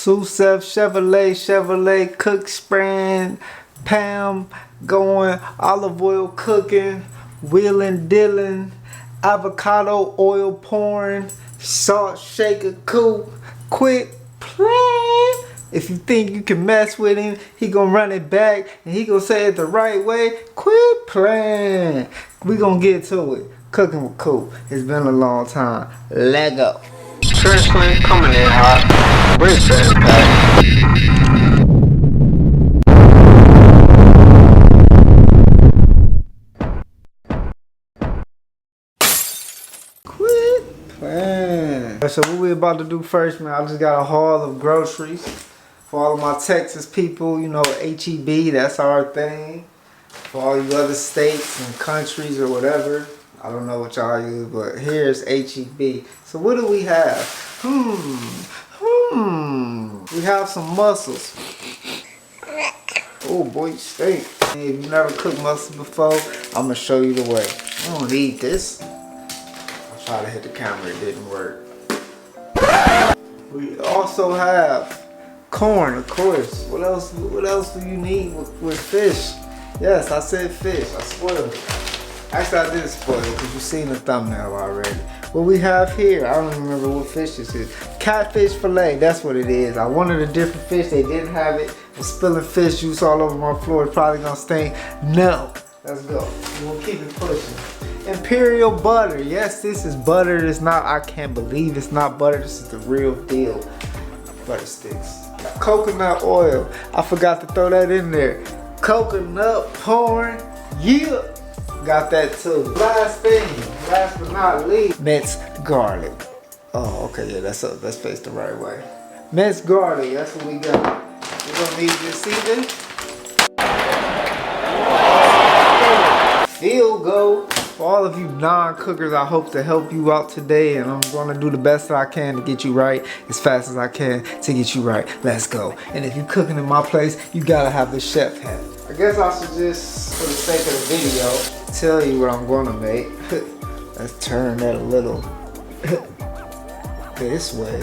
Susef, Chevrolet, Cook spraying, Pam going, olive oil cooking, wheeling, dealing, avocado oil pouring, salt shaker, Coop. Quit playing. If you think you can mess with him, he gonna run it back and he gonna say it the right way. Quit playing. We gonna get to it. Cooking with Coop. It's been a long time. Let go. Seriously, coming in hot. Bricks ass back. Quit playing. So what we about to do first, man, I just got a haul of groceries for all of my Texas people. You know, HEB, that's our thing. For all you other states and countries or whatever. I don't know what y'all use, but here's HEB. So what do we have? We have some mussels. Oh boy, you stink. If you never cooked mussels before, I'm gonna show you the way. I don't need this. I tried to hit the camera, it didn't work. We also have corn, of course. What else do you need with fish? Yes, I said fish. I spoiled it. Actually, I did spoil it because you've seen the thumbnail already. What we have here, I don't even remember what fish this is. Catfish fillet, that's what it is. I wanted a different fish, they didn't have it. I'm spilling fish juice all over my floor, it's probably gonna stink. No, let's go. We'll keep it pushing. Imperial butter, yes, this is butter. It's not, I can't believe it's not butter. This is the real deal. Butter sticks. Coconut oil, I forgot to throw that in there. Coconut porn, yeah. Got that too. Last thing, last but not least, minced garlic. Oh, okay, yeah, that's faced the right way. Minced garlic, that's what we got. We're gonna need this either. Field goal. For all of you non-cookers, I hope to help you out today, and I'm gonna do the best that I can to get you right as fast as I can to get you right. Let's go. And if you're cooking in my place, you gotta have the chef hat. I guess I should just, for the sake of the video, tell you what I'm gonna make. Let's turn that a little this way.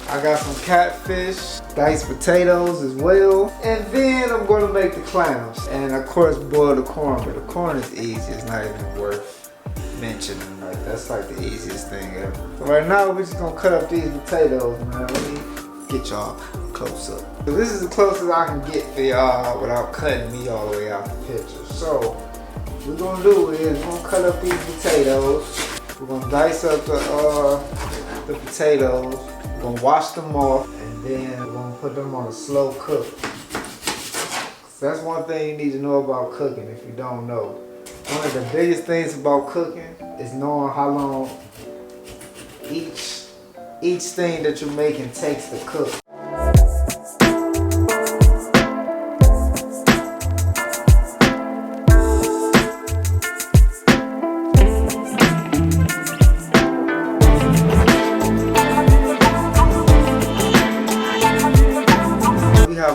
I got some catfish, diced potatoes as well, and then I'm gonna make the clams. And of course boil the corn, but the corn is easy, it's not even worth mentioning. Like, that's like the easiest thing ever. So right now we're just gonna cut up these potatoes, man. Let me get y'all close up. So this is the closest I can get for y'all without cutting me all the way out the picture. So what we're gonna do is we're gonna cut up these potatoes. We're gonna dice up the potatoes. We're gonna wash them off, and then we're gonna put them on a slow cook. So that's one thing you need to know about cooking if you don't know. One of the biggest things about cooking is knowing how long each thing that you're making takes to cook.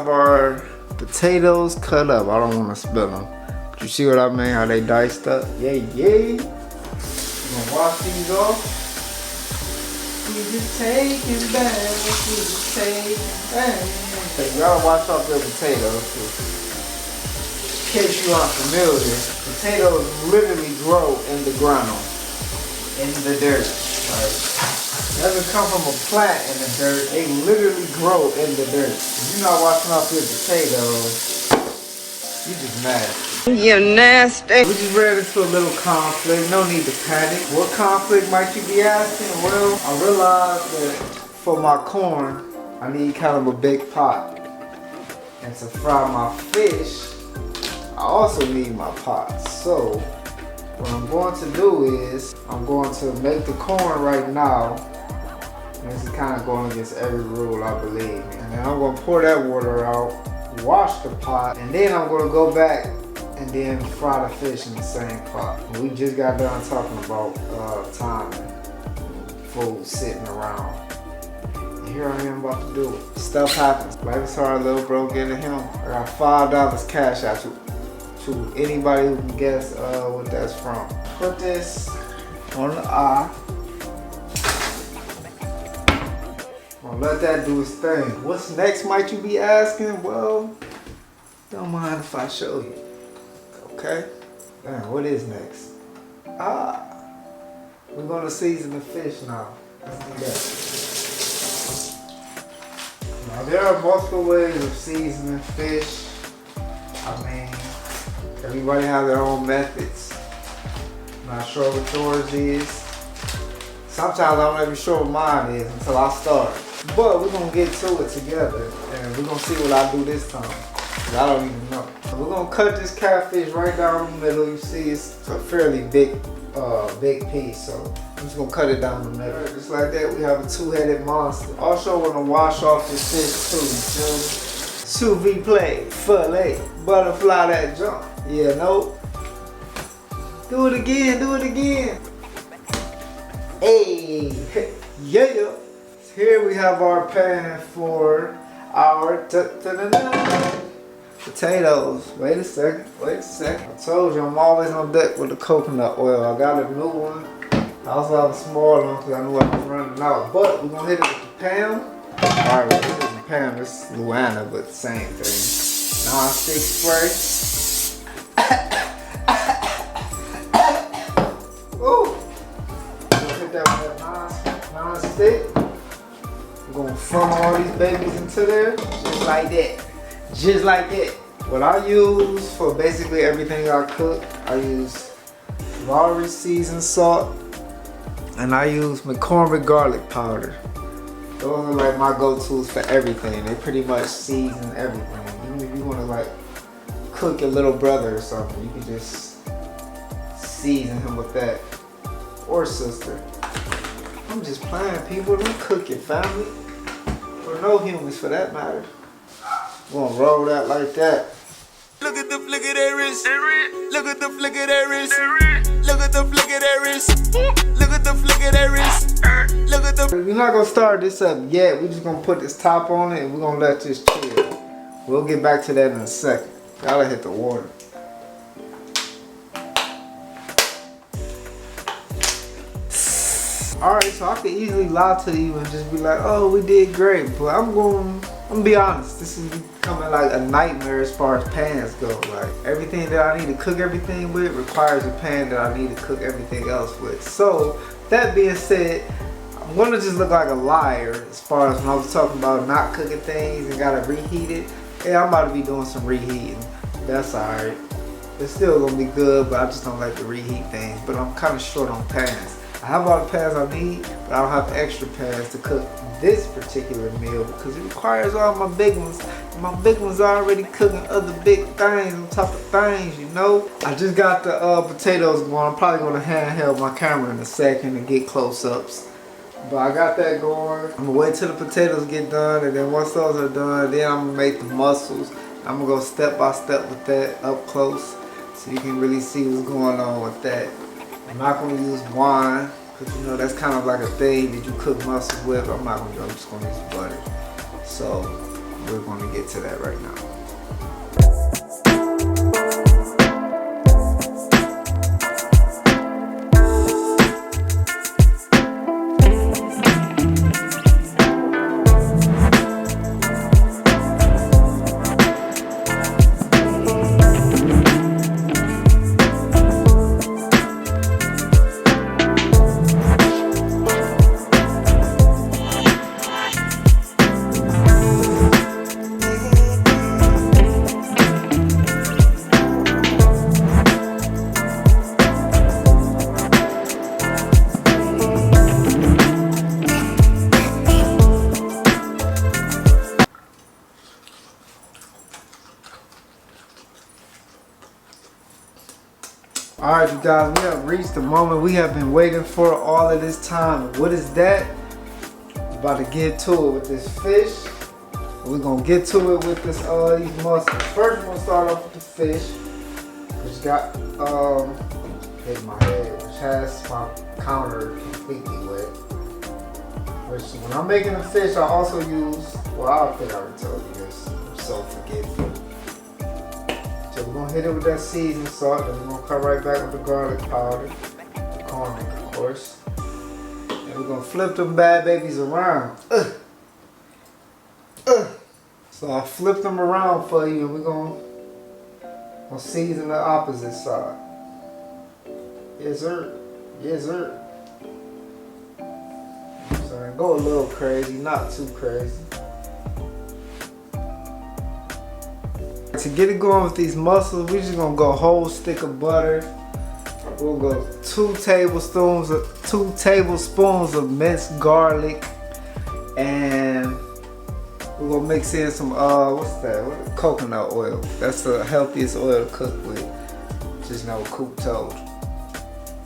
Our potatoes cut up. I don't want to spill them. But you see what I mean? How they diced up? Yeah. I'm gonna wash these off. We just taking back. We just taking back. So you gotta wash off your potatoes. In case you aren't familiar, potatoes literally grow in the ground, in the dirt. Right? Doesn't come from a plant in the dirt. They literally grow in the dirt. If you're not washing off your potatoes, you just nasty. You're nasty. We just ran into a little conflict. No need to panic. What conflict might you be asking? Well, I realized that for my corn, I need kind of a big pot. And to fry my fish, I also need my pot. So what I'm going to do is I'm going to make the corn right now. And this is kind of going against every rule, I believe. And then I'm going to pour that water out, wash the pot, and then I'm going to go back and then fry the fish in the same pot. And we just got done talking about timing, food sitting around. And here I am about to do it. Stuff happens. Life is hard, little bro, get at him. I got $5 cash out to anybody who can guess what that's from. Put this on the eye. I'm gonna let that do its thing. What's next, might you be asking? Well, don't mind if I show you. Okay? Damn, what is next? We're gonna season the fish now. Let's do that. Now, there are multiple ways of seasoning fish. I mean, everybody has their own methods. I'm not sure what yours is. Sometimes I'm not even sure what mine is until I start. But we're gonna get to it together and we're gonna see what I do this time. Cause I don't even know. We're gonna cut this catfish right down the middle. You see it's a fairly big piece, so I'm just gonna cut it down the middle. Just like that, we have a two-headed monster. Also wanna wash off this fish too, you feel me? Sous vide plate, fillet, butterfly that jump. Yeah, nope. Do it again, do it again. Hey, yeah. Here we have our pan for our potatoes. Wait a second. I told you I'm always on deck with the coconut oil. I got a new one. I also have a small one because I knew I was running out. But we're gonna hit it with the Pam. Alright, well, this isn't Pam, it's Luana, but the same thing. Non-stick spray. Ooh. We're gonna hit that with that non-stick. We're gonna funnel all these babies into there, just like that. Just like that. What I use for basically everything I cook, I use Lowry seasoned salt, and I use McCormick garlic powder. Those are like my go-tos for everything. They pretty much season everything. Even if you want to like cook your little brother or something, you can just season him with that. Or sister. I'm just playing, people. Don't cook your family. Or no humans for that matter. We're gonna roll that like that. Look at the flick of that wrist. Look at the flick of that wrist. Look at the flick of that wrist. Look at the flick of that wrist. Look at the. We're not gonna start this up yet. We're just gonna put this top on it and we're gonna let this chill. We'll get back to that in a second. Gotta hit the water. Alright, so I could easily lie to you and just be like, oh, we did great. But I'm gonna be honest, this is becoming like a nightmare as far as pans go. Like, everything that I need to cook everything with requires a pan that I need to cook everything else with. So, that being said, I'm gonna just look like a liar as far as when I was talking about not cooking things and gotta reheat it. Yeah, I'm about to be doing some reheating. That's alright. It's still gonna be good, but I just don't like to reheat things. But I'm kind of short on pans. I have all the pans I need, but I don't have extra pans to cook this particular meal because it requires all my big ones. And my big ones are already cooking other big things on top of things, you know. I just got the potatoes going. I'm probably gonna handheld my camera in a second and get close-ups. But I got that going. I'm gonna wait till the potatoes get done, and then once those are done, then I'm gonna make the mussels. I'm gonna go step by step with that up close so you can really see what's going on with that. I'm not gonna use wine, because you know that's kind of like a thing that you cook mussels with. I'm not gonna do, I'm just gonna use butter. So we're gonna get to that right now. Alright, you guys, we have reached the moment we have been waiting for all of this time. What is that? We're about to get to it with this fish. We're gonna get to it with this these mussels. First, we're gonna start off with the fish, which got hit my head, which has my counter completely wet. Which, when I'm making the fish, I also use, well, I think I already told you this. I'm so forgetful. So we're gonna hit it with that seasoned salt, then we're gonna come right back with the garlic powder, the garlic, of course. And we're gonna flip them bad babies around. So I flipped them around for you, and we're gonna season the opposite side. Yes, sir. Yes, sir. Sorry, go a little crazy, not too crazy. To get it going with these mussels, we're just gonna go whole stick of butter. We'll go 2 tablespoons of minced garlic, and we're gonna mix in some coconut oil. That's the healthiest oil to cook with. Just know Coop told you.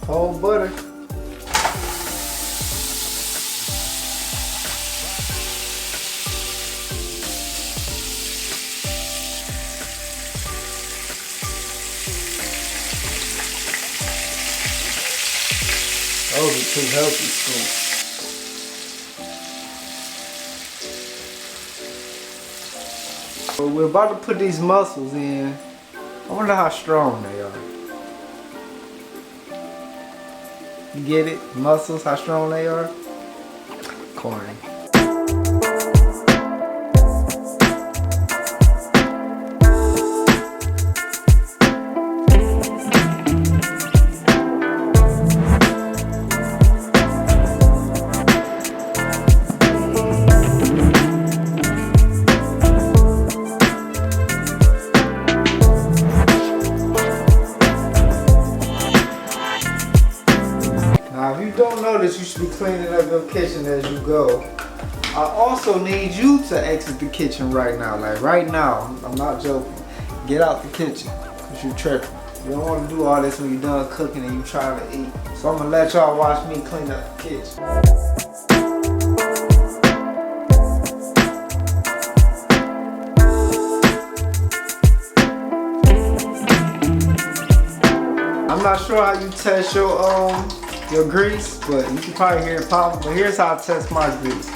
Whole butter. Those are 2 healthy spoons. So we're about to put these mussels in. I wonder how strong they are. You get it? Mussels, how strong they are? Corny. Now, if you don't know this, you should be cleaning up your kitchen as you go. I also need you to exit the kitchen right now. Like right now, I'm not joking. Get out the kitchen, because you're tripping. You don't want to do all this when you're done cooking and you trying to eat. So I'm going to let y'all watch me clean up the kitchen. I'm not sure how you test your grease, but you can probably hear it popping. But here's how I test my grease.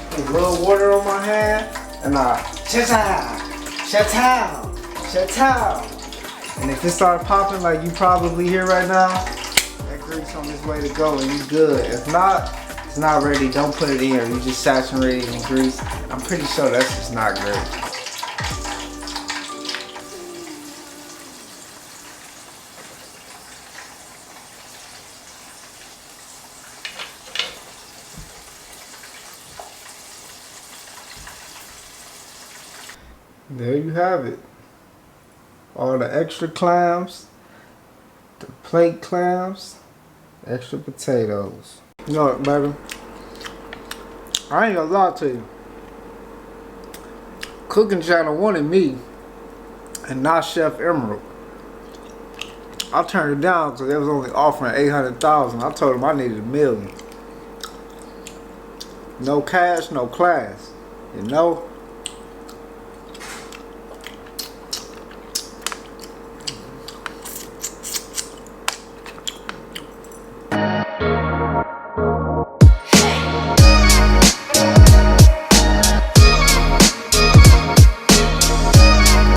Put a little water on my hand, and I shut-out. And if it starts popping like you probably hear right now, that grease on its way to go and you good. If not, it's not ready. Don't put it in. You just saturate it in grease. I'm pretty sure that's just not great. There you have it. All the extra clams, the plate clams, extra potatoes. You know what, baby? I ain't gonna lie to you. Cooking Channel wanted me and not Chef Emerald. I turned it down because they was only offering $800,000. I told them I needed $1 million. No cash, no class. You know?